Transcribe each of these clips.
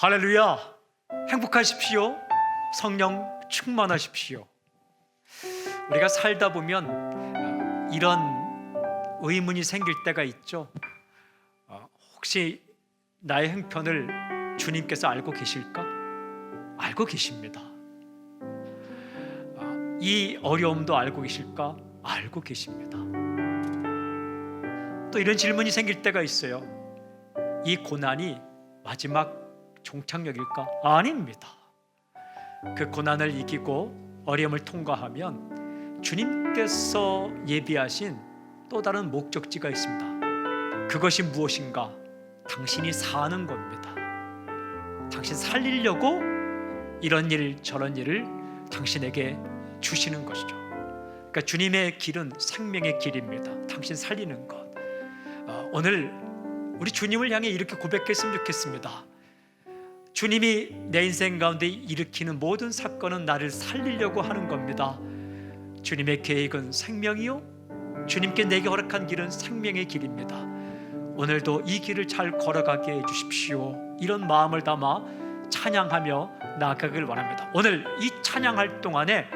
할렐루야! 행복하십시오. 성령 충만하십시오. 우리가 살다 보면 이런 의문이 생길 때가 있죠. 혹시 나의 형편을 주님께서 알고 계실까? 알고 계십니다. 이 어려움도 알고 계실까? 알고 계십니다. 또 이런 질문이 생길 때가 있어요. 이 고난이 마지막 종착역일까? 아닙니다. 그 고난을 이기고 어려움을 통과하면 주님께서 예비하신 또 다른 목적지가 있습니다. 그것이 무엇인가? 당신이 사는 겁니다. 당신 살리려고 이런 일 저런 일을 당신에게 주시는 것이죠. 그러니까 주님의 길은 생명의 길입니다. 당신 살리는 것. 오늘 우리 주님을 향해 이렇게 고백했으면 좋겠습니다. 주님이 내 인생 가운데 일으키는 모든 사건은 나를 살리려고 하는 겁니다. 주님의 계획은 생명이요, 주님께 내게 허락한 길은 생명의 길입니다. 오늘도 이 길을 잘 걸어가게 해주십시오. 이런 마음을 담아 찬양하며 나아가길 원합니다. 오늘 이 찬양할 동안에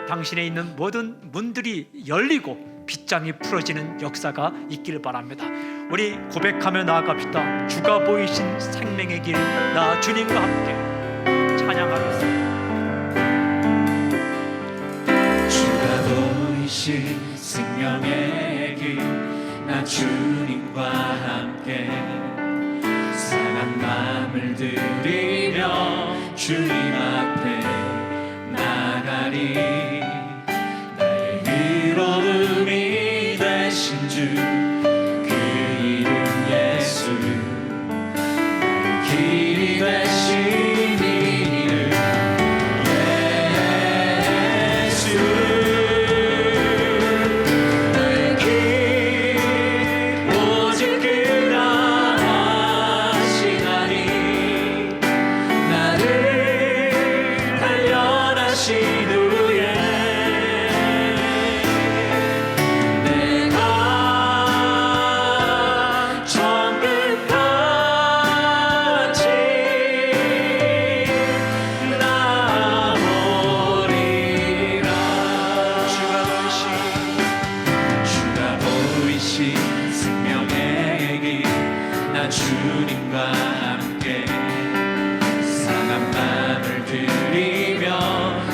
당신에 있는 모든 문들이 열리고 빗장이 풀어지는 역사가 있기를 바랍니다. 우리 고백하며 나아갑시다. 주가 보이신 생명의 길, 나 주님과 함께 찬양하겠습니다. 주가 보이신 생명의 길, 나 주님과 함께 상한 마음을 들이며 주님 앞에 나가리. 나의 위로움이 되신 주, 그 이름 예수, 나의 길이 되신 이름 예수. 나의 길 오직 그가 하시나니, 나를 단련하신 후에 내가 정끝까지 나오리라. 주가 보이신 생명의 길, 나 주님과 함께 상한 마음을 들이며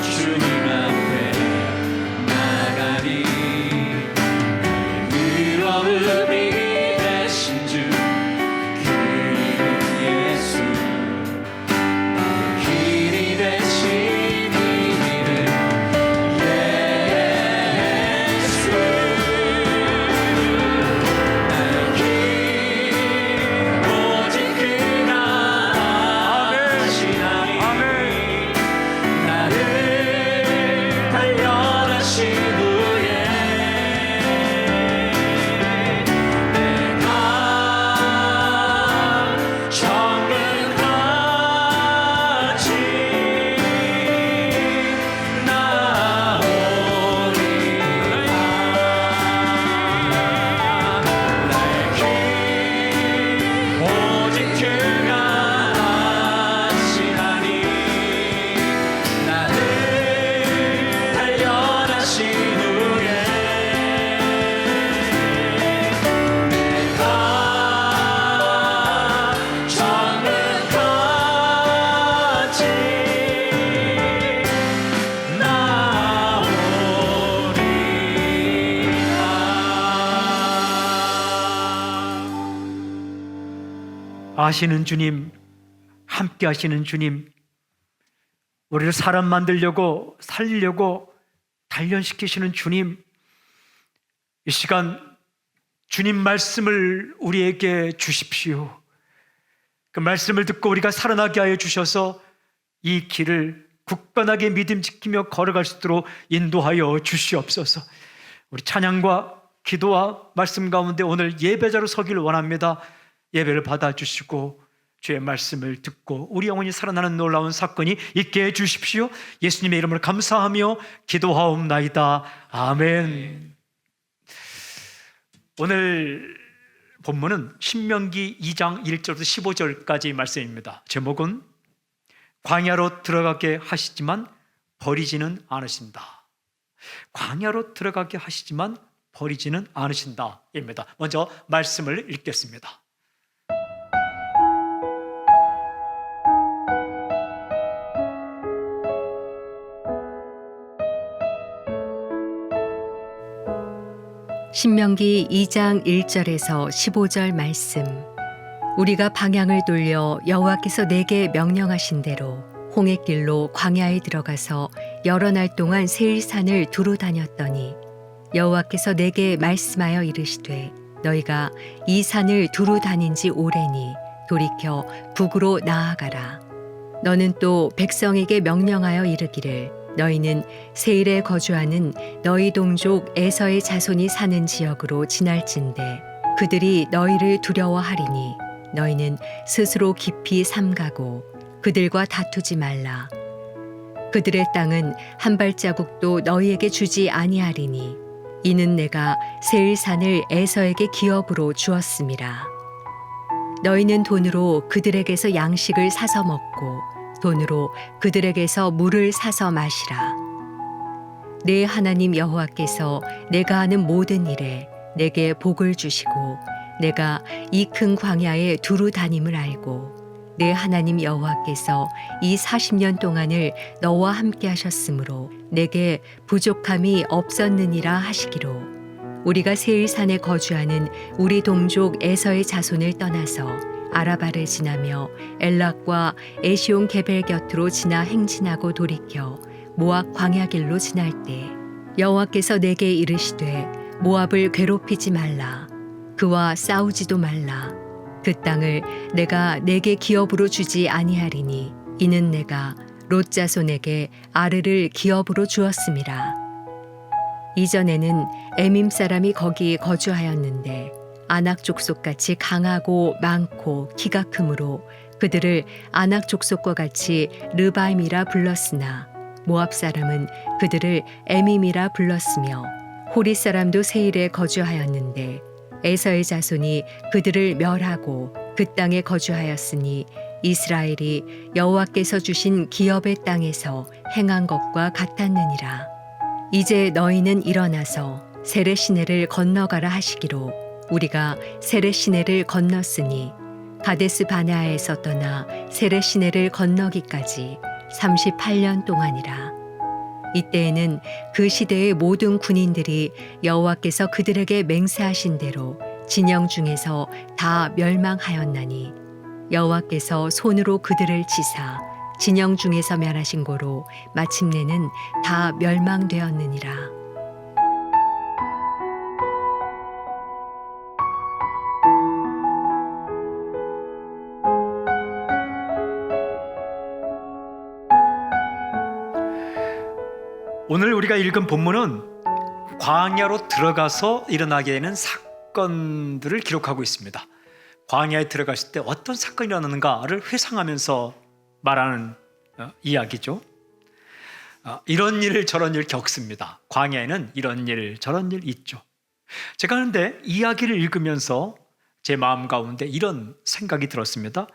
주님 앞에 나가리. 의로움이 되신 주, 그 이름 예수, 나의 길이 되신 이름 예수. 나의 길 오직 그가 하시나니, 나를 단련하신 후에 내가 정끝까지 나오리라. 나의 길 오직 그가 하시나니, 나를 단련하신 후에 내가 정끝까지 나오리라. 아시는 주님, 함께 하시는 주님, 우리를 사람 만들려고 살리려고 단련시키시는 주님, 이 시간 주님 말씀을 우리에게 주십시오. 그 말씀을 듣고 우리가 살아나게 하여 주셔서 이 길을 굳건하게 믿음 지키며 걸어갈 수 있도록 인도하여 주시옵소서. 우리 찬양과 기도와 말씀 가운데 오늘 예배자로 서기를 원합니다. 예배를 받아주시고 주의 말씀을 듣고 우리 영혼이 살아나는 놀라운 사건이 있게 해주십시오. 예수님의 이름을 감사하며 기도하옵나이다. 아멘. 오늘 본문은 신명기 2장 1절부터 15절까지 말씀입니다. 제목은 광야로 들어가게 하시지만 버리지는 않으신다. 광야로 들어가게 하시지만 버리지는 않으신다 입니다. 먼저 말씀을 읽겠습니다. 신명기 2장 1절에서 15절 말씀. 우리가 방향을 돌려 여호와께서 내게 명령하신 대로 홍해길로 광야에 들어가서 여러 날 동안 세일산을 두루 다녔더니 여호와께서 내게 말씀하여 이르시되 너희가 이 산을 두루 다닌 지 오래니 돌이켜 북으로 나아가라. 너는 또 백성에게 명령하여 이르기를 너희는 세일에 거주하는 너희 동족 에서의 자손이 사는 지역으로 지날진대 그들이 너희를 두려워하리니 너희는 스스로 깊이 삼가고 그들과 다투지 말라. 그들의 땅은 한 발자국도 너희에게 주지 아니하리니 이는 내가 세일산을 에서에게 기업으로 주었음이라. 너희는 돈으로 그들에게서 양식을 사서 먹고 돈으로 그들에게서 물을 사서 마시라. 내 하나님 여호와께서 내가 하는 모든 일에 내게 복을 주시고 내가 이 큰 광야에 두루 다님을 알고 내 하나님 여호와께서 이 40년 동안을 너와 함께 하셨으므로 내게 부족함이 없었느니라 하시기로 우리가 세일산에 거주하는 우리 동족 에서의 자손을 떠나서 아라바를 지나며 엘락과 에시온 게벨 곁으로 지나 행진하고 돌이켜 모압 광야길로 지날 때 여호와께서 내게 이르시되 모압을 괴롭히지 말라. 그와 싸우지도 말라. 그 땅을 내가 내게 기업으로 주지 아니하리니 이는 내가 롯 자손에게 아르를 기업으로 주었음이라. 이전에는 에밈 사람이 거기 거주하였는데 아낙 족속같이 강하고 많고 키가 크므로 그들을 아낙 족속과 같이 르바임이라 불렀으나 모압 사람은 그들을 에밈이라 불렀으며 호리 사람도 세일에 거주하였는데 에서의 자손이 그들을 멸하고 그 땅에 거주하였으니 이스라엘이 여호와께서 주신 기업의 땅에서 행한 것과 같았느니라. 이제 너희는 일어나서 세레 시내를 건너가라 하시기로 우리가 세레 시내를 건넜으니 가데스 바네아에서 떠나 세레 시내를 건너기까지 38년 동안이라. 이때에는 그 시대의 모든 군인들이 여호와께서 그들에게 맹세하신 대로 진영 중에서 다 멸망하였나니 여호와께서 손으로 그들을 치사 진영 중에서 멸하신 고로 마침내는 다 멸망되었느니라. 오늘 우리가 읽은 본문은 광야로 들어가서 일어나게 되는 사건들을 기록하고 있습니다. 광야에 들어갔을 때 어떤 사건이 일어나는가를 회상하면서 말하는 이야기죠. 이런 일 저런 일 겪습니다. 광야에는 이런 일 저런 일 있죠. 제가 그런데 이야기를 읽으면서 제 마음 가운데 이런 생각이 들었습니다.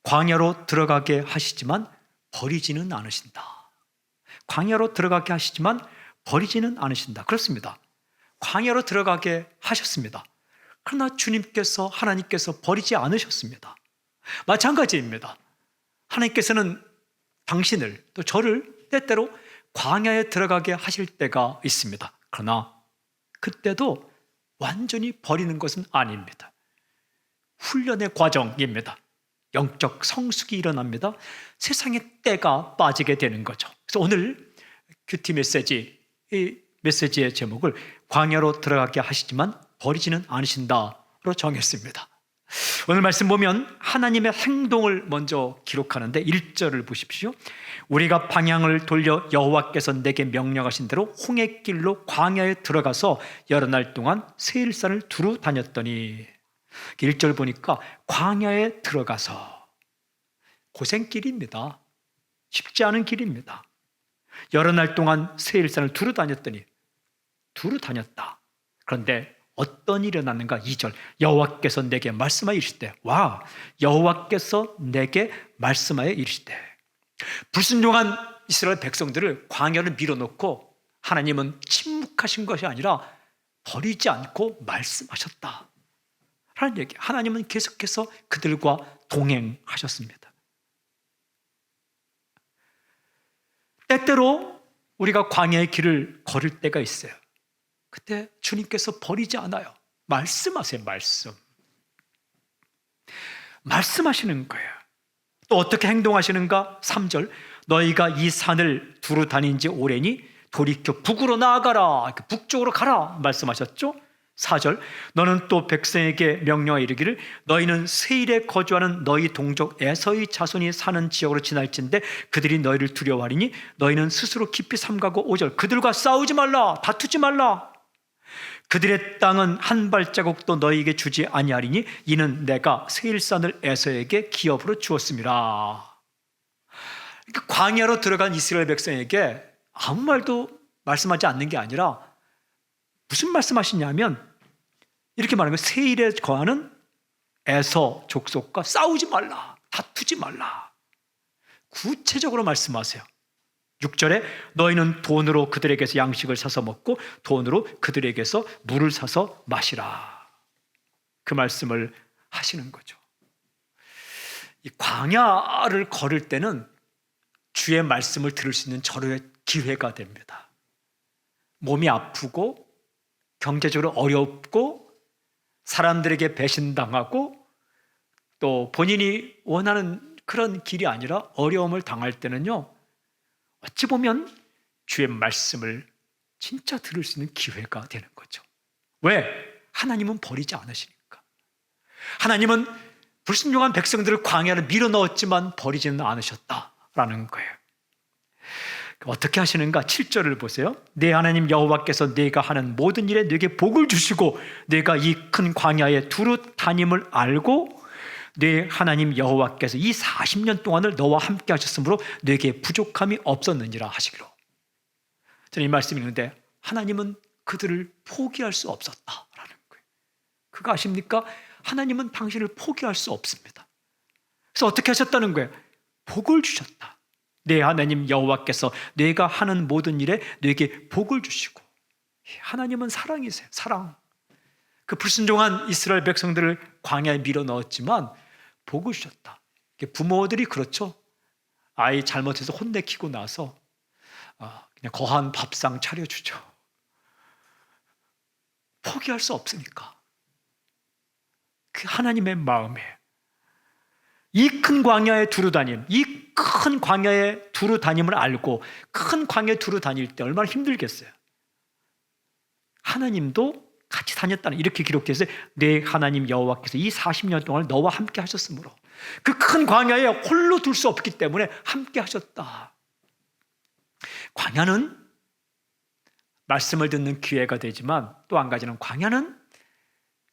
광야로 들어가게 하시지만 버리지는 않으신다. 광야로 들어가게 하시지만 버리지는 않으신다. 그렇습니다. 광야로 들어가게 하셨습니다. 그러나 주님께서 하나님께서 버리지 않으셨습니다. 마찬가지입니다. 하나님께서는 당신을 또 저를 때때로 광야에 들어가게 하실 때가 있습니다. 그러나 그때도 완전히 버리는 것은 아닙니다. 훈련의 과정입니다. 영적 성숙이 일어납니다. 세상의 때가 빠지게 되는 거죠. 그래서 오늘 큐티 메시지, 이 메시지의 제목을 광야로 들어가게 하시지만 버리지는 않으신다로 정했습니다. 오늘 말씀 보면 하나님의 행동을 먼저 기록하는데 1절을 보십시오. 우리가 방향을 돌려 여호와께서 내게 명령하신 대로 홍해길로 광야에 들어가서 여러 날 동안 세일산을 두루 다녔더니 1절 보니까 광야에 들어가서 고생길입니다. 쉽지 않은 길입니다. 여러 날 동안 세일산을 두루 다녔더니 두루 다녔다. 그런데 어떤 일이 일어났는가? 2절 여호와께서 내게 말씀하여 이르시되 여호와께서 내게 말씀하여 이르시되 불순종한 이스라엘 백성들을 광야로 밀어놓고 하나님은 침묵하신 것이 아니라 버리지 않고 말씀하셨다 라는 얘기. 하나님은 계속해서 그들과 동행하셨습니다. 때때로 우리가 광야의 길을 걸을 때가 있어요. 그때 주님께서 버리지 않아요. 말씀하세요. 말씀하시는 거예요. 또 어떻게 행동하시는가? 3절, 너희가 이 산을 두루 다닌 지 오래니 돌이켜 북으로 나아가라, 북쪽으로 가라 말씀하셨죠. 4절, 너는 또 백성에게 명령하여 이르기를 너희는 세일에 거주하는 너희 동족 에서의 자손이 사는 지역으로 지날진대 그들이 너희를 두려워하리니 너희는 스스로 깊이 삼가고. 5절, 그들과 싸우지 말라, 다투지 말라. 그들의 땅은 한 발자국도 너희에게 주지 아니하리니 이는 내가 세일산을 에서에게 기업으로 주었음이라. 광야로 들어간 이스라엘 백성에게 아무 말도 말씀하지 않는 게 아니라 무슨 말씀하시냐면 이렇게 말하는 거예요. 세일에 거하는 에서 족속과 싸우지 말라, 다투지 말라. 구체적으로 말씀하세요. 6절에 너희는 돈으로 그들에게서 양식을 사서 먹고 돈으로 그들에게서 물을 사서 마시라. 그 말씀을 하시는 거죠. 이 광야를 걸을 때는 주의 말씀을 들을 수 있는 절호의 기회가 됩니다. 몸이 아프고 경제적으로 어렵고 사람들에게 배신당하고 또 본인이 원하는 그런 길이 아니라 어려움을 당할 때는요, 어찌 보면 주의 말씀을 진짜 들을 수 있는 기회가 되는 거죠. 왜? 하나님은 버리지 않으시니까. 하나님은 불순종한 백성들을 광야로 밀어넣었지만 버리지는 않으셨다라는 거예요. 어떻게 하시는가? 7절을 보세요. 내 하나님 여호와께서 내가 하는 모든 일에 내게 복을 주시고 내가 이 큰 광야에 두루 다님을 알고 내 하나님 여호와께서 이 40년 동안을 너와 함께 하셨으므로 내게 부족함이 없었느니라 하시기로. 저는 이 말씀이 있는데 하나님은 그들을 포기할 수 없었다라는 거예요. 그거 아십니까? 하나님은 당신을 포기할 수 없습니다. 그래서 어떻게 하셨다는 거예요? 복을 주셨다. 내 하나님 여호와께서 내가 하는 모든 일에 내게 복을 주시고. 하나님은 사랑이세요. 사랑. 그 불순종한 이스라엘 백성들을 광야에 밀어넣었지만 복을 주셨다. 부모들이 그렇죠. 아이 잘못해서 혼내키고 나서 그냥 거한 밥상 차려주죠. 포기할 수 없으니까. 그 하나님의 마음에 이 큰 광야에 두루 다님, 이 큰 광야에 두루 다님을 알고 큰 광야에 두루 다닐 때 얼마나 힘들겠어요. 하나님도 같이 다녔다는, 이렇게 기록되어 있어요. 내 하나님 여호와께서 이 40년 동안 너와 함께 하셨으므로. 그 큰 광야에 홀로 둘 수 없기 때문에 함께 하셨다. 광야는 말씀을 듣는 기회가 되지만 또 한 가지는 광야는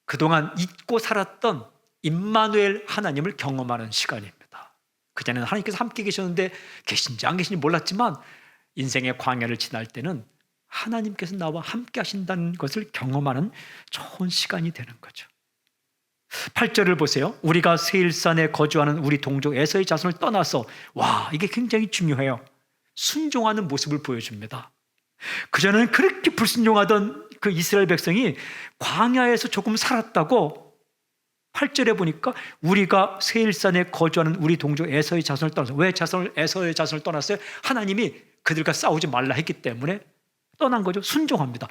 그동안 잊고 살았던 임마누엘 하나님을 경험하는 시간입니다. 그전에는 하나님께서 함께 계셨는데 계신지 안 계신지 몰랐지만 인생의 광야를 지날 때는 하나님께서 나와 함께 하신다는 것을 경험하는 좋은 시간이 되는 거죠. 8절을 보세요. 우리가 세일산에 거주하는 우리 동족 에서의 자손을 떠나서, 와, 이게 굉장히 중요해요. 순종하는 모습을 보여줍니다. 그전에는 그렇게 불순종하던 그 이스라엘 백성이 광야에서 조금 살았다고 8절에 보니까 우리가 세일산에 거주하는 우리 동족 에서의 자손을 떠나서, 왜 에서의 자손을 떠났어요? 하나님이 그들과 싸우지 말라 했기 때문에 떠난 거죠. 순종합니다.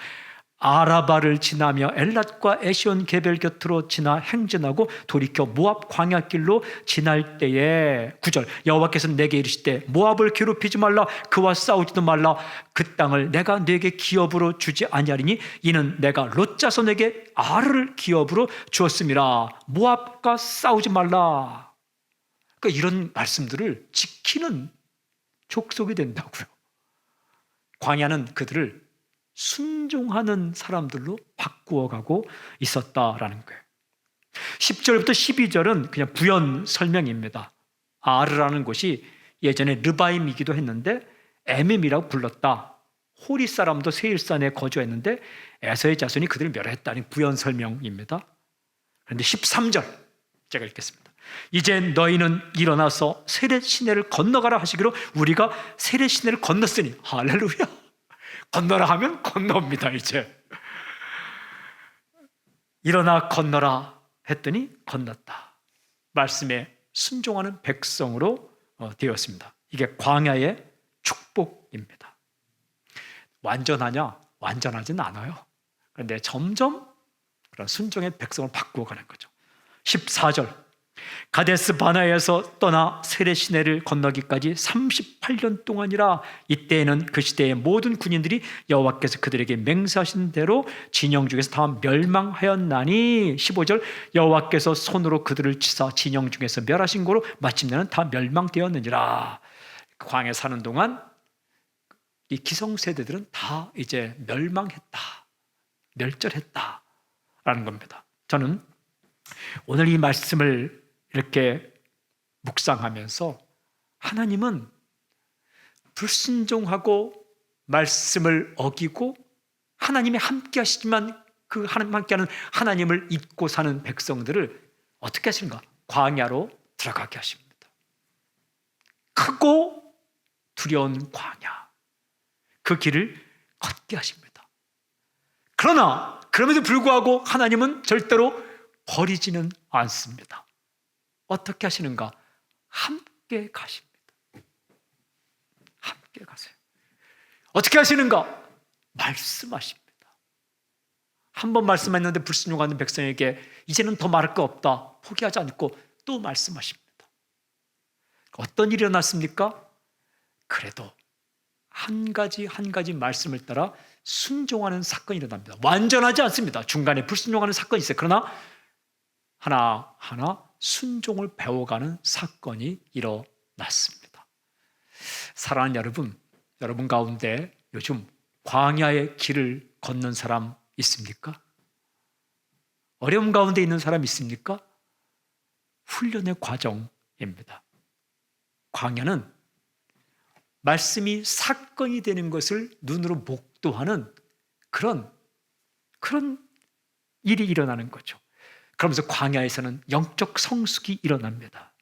아라바를 지나며 엘랏과 에시온 게벨 곁으로 지나 행진하고 돌이켜 모압 광야길로 지날 때에 9절 여호와께서 내게 이르시되 모압을 괴롭히지 말라, 그와 싸우지도 말라. 그 땅을 내가 네게 기업으로 주지 아니하리니 이는 내가 롯 자손에게 아르를 기업으로 주었음이라. 모압과 싸우지 말라. 그러니까 이런 말씀들을 지키는 족속이 된다고요. 광야는 그들을 순종하는 사람들로 바꾸어가고 있었다라는 거예요. 10절부터 12절은 그냥 부연 설명입니다. 아르라는 곳이 예전에 르바임이기도 했는데 에밈이라고 불렀다. 호리 사람도 세일산에 거주했는데 에서의 자손이 그들을 멸했다는 부연 설명입니다. 그런데 13절 제가 읽겠습니다. 이제 너희는 일어나서 세렛 시내를 건너가라 하시기로 우리가 세렛 시내를 건넜으니 할렐루야. 건너라 하면 건넙니다. 이제 일어나 건너라 했더니 건넜다. 말씀에 순종하는 백성으로 되었습니다. 이게 광야의 축복입니다. 완전하냐? 완전하진 않아요. 그런데 점점 그런 순종의 백성을 바꾸어가는 거죠. 14절 가데스 바나에서 떠나 세렛 시내를 건너기까지 38년 동안이라. 이때에는 그 시대의 모든 군인들이 여호와께서 그들에게 맹세하신 대로 진영 중에서 다 멸망하였나니. 15절 여호와께서 손으로 그들을 치사 진영 중에서 멸하신 거로 마침내는 다 멸망되었느니라. 광야에 사는 동안 이 기성세대들은 다 이제 멸망했다, 멸절했다라는 겁니다. 저는 오늘 이 말씀을 이렇게 묵상하면서 하나님은 불순종하고 말씀을 어기고 하나님이 함께 하시지만 그 하나님 함께하는 하나님을 잊고 사는 백성들을 어떻게 하시는가? 광야로 들어가게 하십니다. 크고 두려운 광야, 그 길을 걷게 하십니다. 그러나 그럼에도 불구하고 하나님은 절대로 버리지는 않습니다. 어떻게 하시는가? 함께 가십니다. 함께 가세요. 어떻게 하시는가? 말씀하십니다. 한 번 말씀했는데 불순종하는 백성에게 이제는 더 말할 거 없다, 포기하지 않고 또 말씀하십니다. 어떤 일이 일어났습니까? 그래도 한 가지 한 가지 말씀을 따라 순종하는 사건이 일어납니다. 완전하지 않습니다. 중간에 불순종하는 사건이 있어요. 그러나 하나하나 순종을 배워가는 사건이 일어났습니다. 사랑하는 여러분 가운데 요즘 광야의 길을 걷는 사람 있습니까? 어려움 가운데 있는 사람 있습니까? 훈련의 과정입니다. 광야는 말씀이 사건이 되는 것을 눈으로 목도하는 그런 일이 일어나는 거죠. 그러면서 광야에서는 영적 성숙이 일어납니다.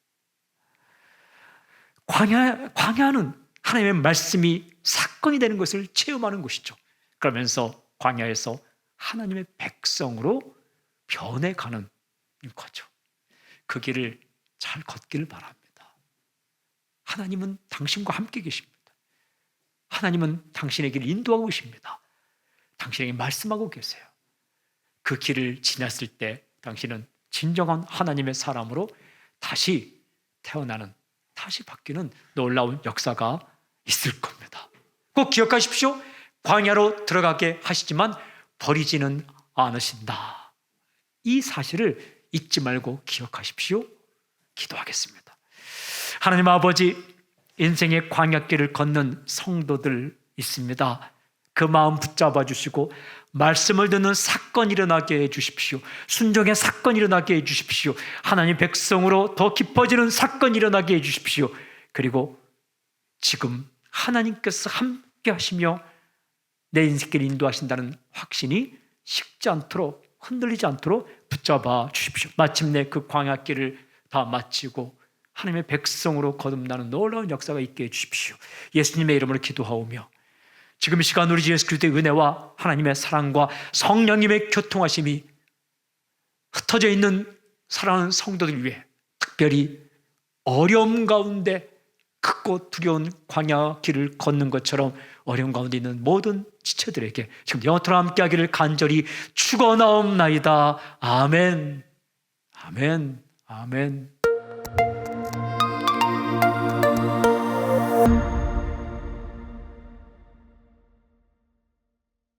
광야는 하나님의 말씀이 사건이 되는 것을 체험하는 곳이죠. 그러면서 광야에서 하나님의 백성으로 변해가는 거죠. 그 길을 잘 걷기를 바랍니다. 하나님은 당신과 함께 계십니다. 하나님은 당신의 길을 인도하고 계십니다. 당신에게 말씀하고 계세요. 그 길을 지났을 때 당신은 진정한 하나님의 사람으로 다시 태어나는, 다시 바뀌는 놀라운 역사가 있을 겁니다. 꼭 기억하십시오. 광야로 들어가게 하시지만 버리지는 않으신다. 이 사실을 잊지 말고 기억하십시오. 기도하겠습니다. 하나님 아버지, 인생의 광야길을 걷는 성도들 있습니다. 그 마음 붙잡아 주시고 말씀을 듣는 사건이 일어나게 해 주십시오. 순종의 사건이 일어나게 해 주십시오. 하나님 백성으로 더 깊어지는 사건이 일어나게 해 주십시오. 그리고 지금 하나님께서 함께 하시며 내 인생길 인도하신다는 확신이 식지 않도록, 흔들리지 않도록 붙잡아 주십시오. 마침내 그 광야길을 다 마치고 하나님의 백성으로 거듭나는 놀라운 역사가 있게 해주십시오. 예수님의 이름으로 기도하오며 지금 이 시간 우리 주 예수 그리스도의 은혜와 하나님의 사랑과 성령님의 교통하심이 흩어져 있는 사랑하는 성도들 위해 특별히 어려움 가운데 크고 두려운 광야 길을 걷는 것처럼 어려움 가운데 있는 모든 지체들에게 지금 영원토록 함께하기를 간절히 축원하옵나이다. 아멘. 아멘. 아멘.